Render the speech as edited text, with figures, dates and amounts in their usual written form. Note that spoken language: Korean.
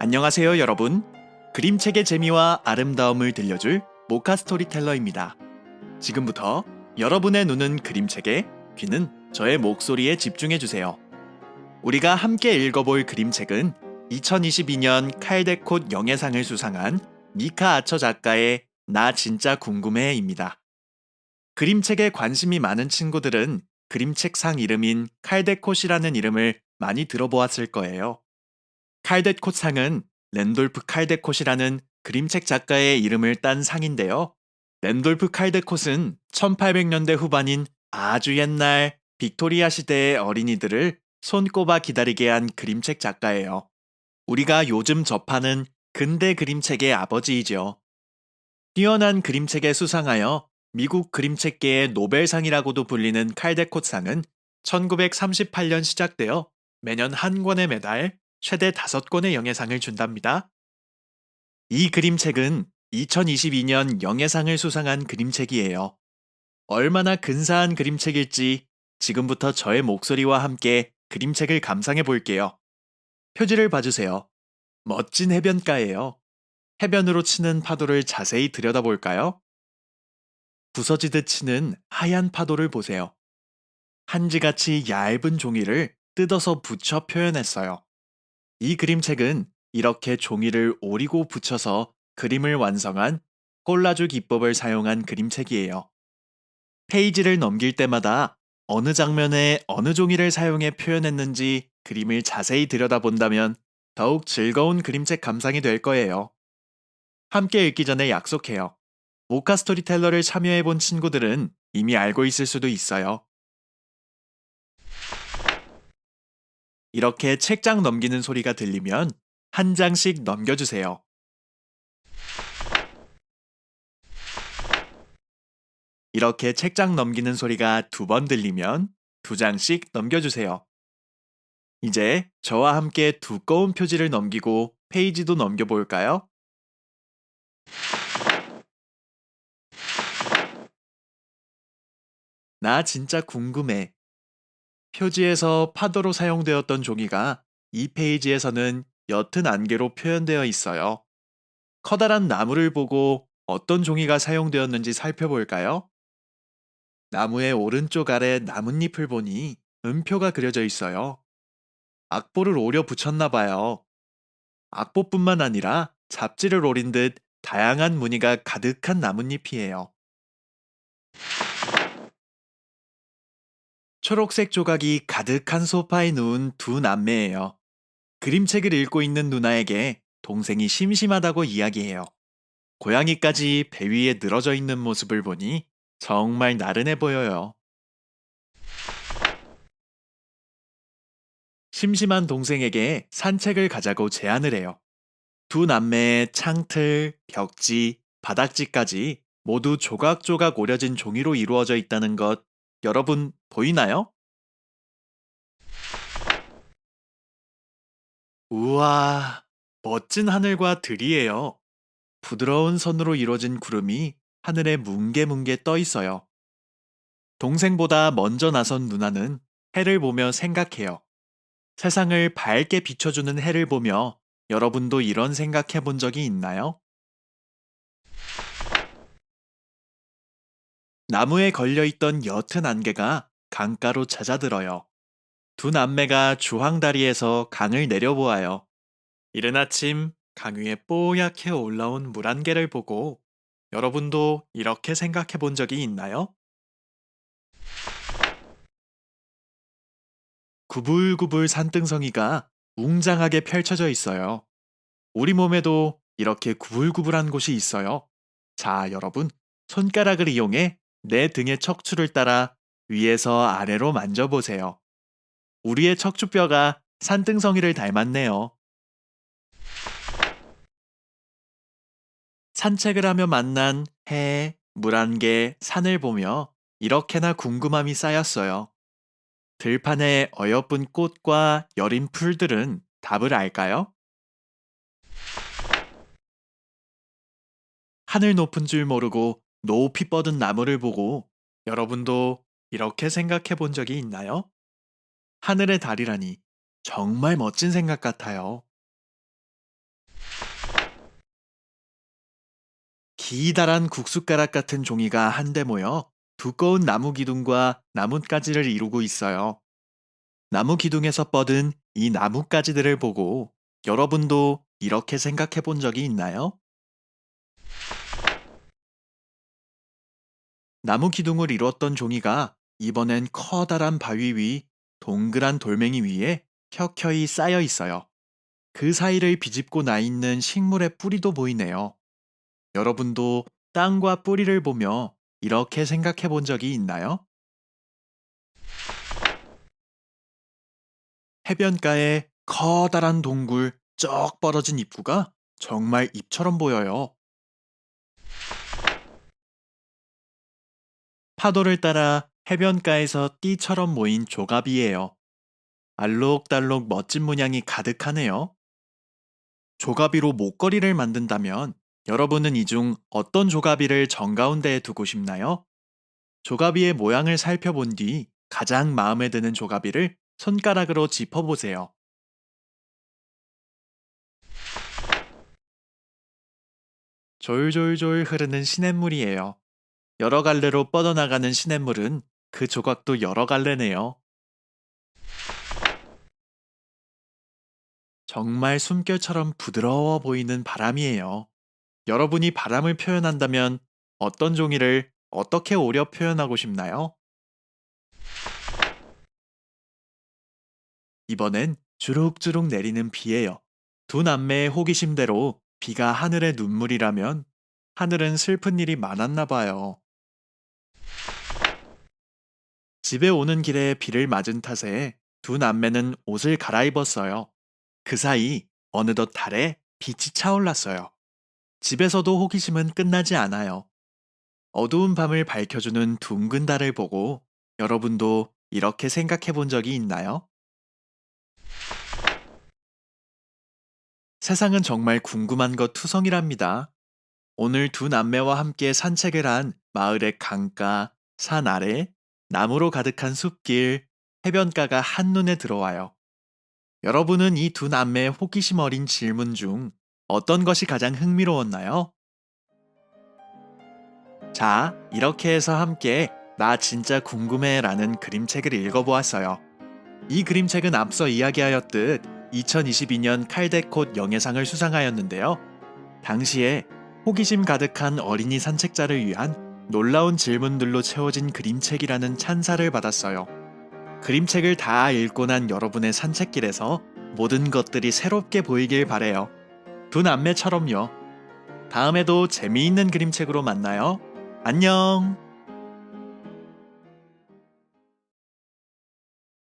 안녕하세요, 여러분. 그림책의 재미와 아름다움을 들려줄 모카 스토리텔러입니다. 지금부터 여러분의 눈은 그림책에, 귀는 저의 목소리에 집중해 주세요. 우리가 함께 읽어볼 그림책은 2022년 칼데콧 영예상을 수상한 미카 아처 작가의 나 진짜 궁금해입니다. 그림책에 관심이 많은 친구들은 그림책상 이름인 칼데콧이라는 이름을 많이 들어보았을 거예요. 칼데콧 상은 랜돌프 칼데콧이라는 그림책 작가의 이름을 딴 상인데요. 랜돌프 칼데콧은 1800년대 후반인 아주 옛날 빅토리아 시대의 어린이들을 손꼽아 기다리게 한 그림책 작가예요. 우리가 요즘 접하는 근대 그림책의 아버지이죠. 뛰어난 그림책에 수상하여 미국 그림책계의 노벨상이라고도 불리는 칼데콧 상은 1938년 시작되어 매년 한 권에 매달 최대 5권의 영예상을 준답니다. 이 그림책은 2022년 영예상을 수상한 그림책이에요. 얼마나 근사한 그림책일지 지금부터 저의 목소리와 함께 그림책을 감상해 볼게요. 표지를 봐주세요. 멋진 해변가예요. 해변으로 치는 파도를 자세히 들여다볼까요? 부서지듯 치는 하얀 파도를 보세요. 한지같이 얇은 종이를 뜯어서 붙여 표현했어요. 이 그림책은 이렇게 종이를 오리고 붙여서 그림을 완성한 콜라주 기법을 사용한 그림책이에요. 페이지를 넘길 때마다 어느 장면에 어느 종이를 사용해 표현했는지 그림을 자세히 들여다본다면 더욱 즐거운 그림책 감상이 될 거예요. 함께 읽기 전에 약속해요. 모카 스토리텔러를 참여해본 친구들은 이미 알고 있을 수도 있어요. 이렇게 책장 넘기는 소리가 들리면 한 장씩 넘겨주세요. 이렇게 책장 넘기는 소리가 2번 들리면 2장씩 넘겨주세요. 이제 저와 함께 두꺼운 표지를 넘기고 페이지도 넘겨볼까요? 나 진짜 궁금해. 표지에서 파도로 사용되었던 종이가 이 페이지에서는 옅은 안개로 표현되어 있어요. 커다란 나무를 보고 어떤 종이가 사용되었는지 살펴볼까요? 나무의 오른쪽 아래 나뭇잎을 보니 음표가 그려져 있어요. 악보를 오려 붙였나 봐요. 악보뿐만 아니라 잡지를 오린 듯 다양한 무늬가 가득한 나뭇잎이에요. 초록색 조각이 가득한 소파에 누운 2남매예요. 그림책을 읽고 있는 누나에게 동생이 심심하다고 이야기해요. 고양이까지 배 위에 늘어져 있는 모습을 보니 정말 나른해 보여요. 심심한 동생에게 산책을 가자고 제안을 해요. 2남매의 창틀, 벽지, 바닥지까지 모두 조각조각 오려진 종이로 이루어져 있다는 것 여러분 보이나요? 우와, 멋진 하늘과 들이에요. 부드러운 선으로 이루어진 구름이 하늘에 뭉게뭉게 떠 있어요. 동생보다 먼저 나선 누나는 해를 보며 생각해요. 세상을 밝게 비춰주는 해를 보며 여러분도 이런 생각해 본 적이 있나요? 나무에 걸려있던 옅은 안개가 강가로 잦아들어요. 2남매가 주황다리에서 강을 내려보아요. 이른 아침 강 위에 뽀얗게 올라온 물안개를 보고 여러분도 이렇게 생각해 본 적이 있나요? 구불구불 산등성이가 웅장하게 펼쳐져 있어요. 우리 몸에도 이렇게 구불구불한 곳이 있어요. 자, 여러분, 손가락을 이용해 내 등의 척추를 따라 위에서 아래로 만져보세요. 우리의 척추뼈가 산등성이를 닮았네요. 산책을 하며 만난 해, 물안개, 산을 보며 이렇게나 궁금함이 쌓였어요. 들판의 어여쁜 꽃과 여린 풀들은 답을 알까요? 하늘 높은 줄 모르고 높이 뻗은 나무를 보고 여러분도 이렇게 생각해 본 적이 있나요? 하늘의 달이라니 정말 멋진 생각 같아요. 기다란 국숫가락 같은 종이가 한데 모여 두꺼운 나무 기둥과 나뭇가지를 이루고 있어요. 나무 기둥에서 뻗은 이 나뭇가지들을 보고 여러분도 이렇게 생각해 본 적이 있나요? 나무 기둥을 이루었던 종이가 이번엔 커다란 바위 위 동그란 돌멩이 위에 켜켜이 쌓여 있어요. 그 사이를 비집고 나 있는 식물의 뿌리도 보이네요. 여러분도 땅과 뿌리를 보며 이렇게 생각해 본 적이 있나요? 해변가에 커다란 동굴 쩍 벌어진 입구가 정말 입처럼 보여요. 파도를 따라 해변가에서 띠처럼 모인 조갑이에요. 알록달록 멋진 문양이 가득하네요. 조가비로 목걸이를 만든다면 여러분은 이 중 어떤 조가비를 정가운데에 두고 싶나요? 조가비의 모양을 살펴본 뒤 가장 마음에 드는 조가비를 손가락으로 짚어보세요. 졸졸졸 흐르는 시냇물이에요. 여러 갈래로 뻗어나가는 시냇물은 그 조각도 여러 갈래네요. 정말 숨결처럼 부드러워 보이는 바람이에요. 여러분이 바람을 표현한다면 어떤 종이를 어떻게 오려 표현하고 싶나요? 이번엔 주룩주룩 내리는 비예요. 두 남매의 호기심대로 비가 하늘의 눈물이라면 하늘은 슬픈 일이 많았나 봐요. 집에 오는 길에 비를 맞은 탓에 두 남매는 옷을 갈아입었어요. 그 사이 어느덧 달에 빛이 차올랐어요. 집에서도 호기심은 끝나지 않아요. 어두운 밤을 밝혀주는 둥근 달을 보고 여러분도 이렇게 생각해 본 적이 있나요? 세상은 정말 궁금한 것 투성이랍니다. 오늘 두 남매와 함께 산책을 한 마을의 강가, 산 아래, 나무로 가득한 숲길, 해변가가 한눈에 들어와요. 여러분은 이 두 남매의 호기심 어린 질문 중 어떤 것이 가장 흥미로웠나요? 자, 이렇게 해서 함께 나 진짜 궁금해 라는 그림책을 읽어보았어요. 이 그림책은 앞서 이야기하였듯 2022년 칼데콧 영예상을 수상하였는데요. 당시에 호기심 가득한 어린이 산책자를 위한 놀라운 질문들로 채워진 그림책이라는 찬사를 받았어요. 그림책을 다 읽고 난 여러분의 산책길에서 모든 것들이 새롭게 보이길 바래요. 두 남매처럼요. 다음에도 재미있는 그림책으로 만나요. 안녕!